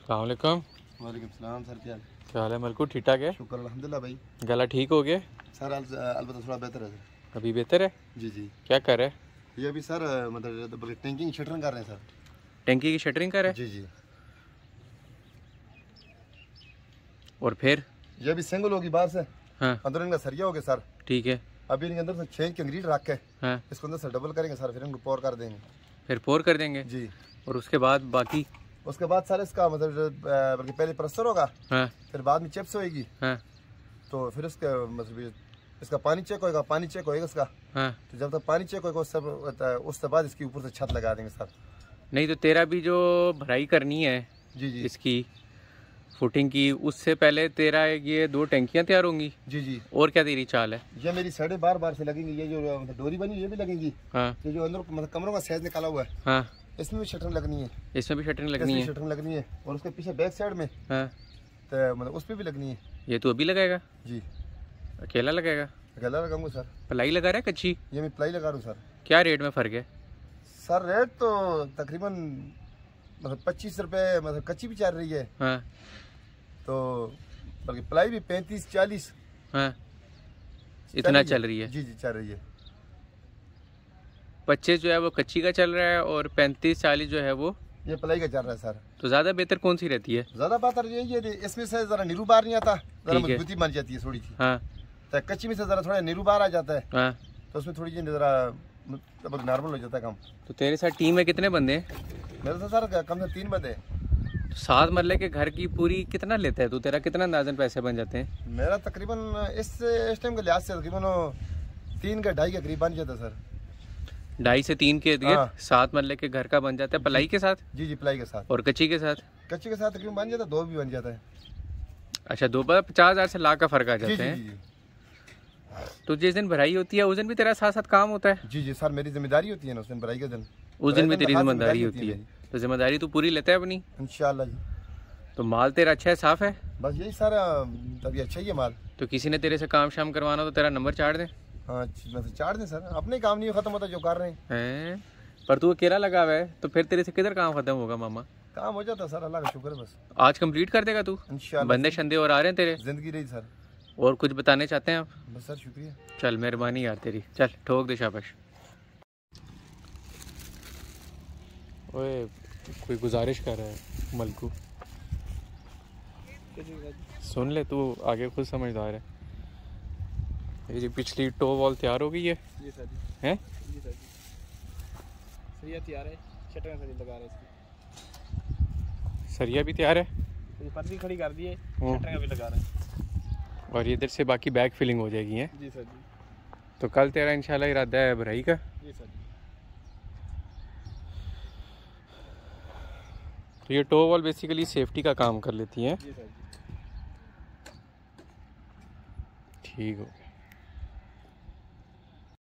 अस्सलाम वालेकुम। वालेकुम सलाम सर, क्या हाल है मलकू? ठीक ठाक है? शुक्र अल्हम्दुलिल्लाह भाई। गला ठीक हो गया सर अलबत्ता थोड़ा बेहतर है सर। अभी? बेहतर है? जी जी। क्या कर रहे हैं? ये अभी सर मतलब टैंकिंग शटरिंग कर रहे हैं सर। टंकी की शटरिंग कर रहे हैं? जी जी। और फिर ये अभी सिंगल होगी बाहर से, हाँ अंदर इनका सरिया हो गया सर। ठीक है। अभी इनके अंदर से 6 कंक्रीट रख के हाँ इसको अंदर से डबल करेंगे सर, फिर इनको पोर कर देंगे। फिर पोर कर देंगे? जी। और उसके बाद बाकी? उसके बाद सर इसका मतलब बल्कि पहले प्लास्टर होगा, हाँ फिर बाद में चिप्स होएगी, हाँ तो फिर इसका मतलब इसका पानी चेक होएगा, पानी चेक होएगा इसका। हाँ। तो जब तक पानी चेक होएगा उसके बाद इसके ऊपर से छत लगा देंगे सर। नहीं तो तेरा भी जो भराई करनी है जी जी। इसकी फुटिंग की, उससे पहले तेरा ये 2 टंकियां तैयार होंगी? जी जी। और क्या तेरी चाल है? ये मेरी 12.5 बार से लगेंगी, ये जो डोरी बनी ये भी लगेंगी। हाँ ये जो अंदर मतलब कमरों का साइज निकाला हुआ है, हाँ। इसमें भी शटरिंग लगनी है। इसमें भी शटरिंग लगनी है? शटरिंग लगनी है, और उसके पीछे बैक साइड में हाँ। तो मतलब उस पर भी लगनी है। ये तू अभी लगाएगा? जी। अकेला लगाएगा? अकेला लगाऊंगा सर। प्लाई लगा रहा है कच्ची? ये मैं प्लाई लगा रहा हूँ सर। क्या रेट में फ़र्क है? सर रेट तो तकरीबन मतलब 25 रुपये, मतलब कच्ची भी चल रही है, हाँ तो बल्कि प्लाई भी 35-40। हाँ इतना चल रही है? जी जी चल रही है। 25 जो है वो कच्ची का चल रहा है और 35-40 जो है वो ये प्लाई का चल रहा है सर। तो ज़्यादा बेहतर कौन सी रहती है? ज़्यादा बेहतर ये इसमें से ज़रा नीरू बार नहीं आता, ज़रा ठीक है। मजबूती बन जाती है थोड़ी सी। हाँ तो कच्ची में से ज़रा थोड़ा नीरू बार आ जाता है, हाँ। तो उसमें थोड़ी सी ज़रा नॉर्मल हो जाता है काम। तो तेरे साथ टीम में कितने बंदे हैं? मेरे तो सर कम से 3 बंदे हैं। तो 7 मरले के घर की पूरी कितना लेता है तू? तेरा कितना अंदाजन पैसे बन जाते हैं? मेरा तकरीबन इस टाइम के लिहाज से तकरीबन 3 के 2.5 के करीब बन जाता है सर। 2.5 से 3 के इर्द-गिर्द हाँ। 7 मरले के घर का बन जाता है प्लाई के साथ? जी जी प्लाई के साथ। और कच्ची के साथ? कच्ची के साथ तकरीबन बन जाता है, 2 भी बन जाता है। अच्छा, 2 बार 50,000 से लाख का फ़र्क आ जी जाता जी है। जी तो जिस दिन भराई होती है उस दिन भी तेरा साथ साथ काम होता है? जी जी सर, मेरी जिम्मेदारी होती है ना उस दिन भराई के दिन। उस दिन भी तेरी खास जिम्मेदारी होती है? तो जिम्मेदारी तू पूरी लेता है अपनी? इंशाल्लाह जी। तो माल तेरा अच्छा है, साफ़ है? बस यही सर, तभी अच्छा ही है माल। तो किसी ने तेरे से काम शाम करवाना हो तो तेरा नंबर चाड़ दे। हाँ मतलब चार दिन सर, अपने काम नहीं खत्म होता जो कर रहे हैं? पर तू अकेला लगा हुआ है तो फिर तेरे से किधर काम खत्म होगा मामा? काम हो जाता सर, अल्लाह का शुक्र है बस। आज कंप्लीट कर देगा तू? इंशाल्लाह। बंदे शंदे और आ रहे हैं तेरे? जिंदगी रही सर। और कुछ बताने चाहते हैं आप? बस सर शुक्रिया। चल मेहरबानी यार तेरी, चल ठोक दे शाबाश। ओए कोई गुजारिश कर रहा है मलकू, सुन ले, तू आगे खुद समझदार है। ये जो पिछली टो वॉल तैयार हो गई है? जी सर जी। हैं? जी सर जी। सरिया तैयार है, शटर सरिया लगा रहे हैं इसकी। सरिया भी तैयार है? ये पर भी खड़ी कर दी है, शटर भी लगा रहे हैं। और ये इधर से बाकी बैग फिलिंग हो जाएगी हैं? जी सर जी। तो कल तेरा इंशाल्लाह इरादा है भराई का? जी सर जी। तो ये टो वॉल बेसिकली सेफ्टी का काम कर लेती हैं? जी सर जी। ठीक हो।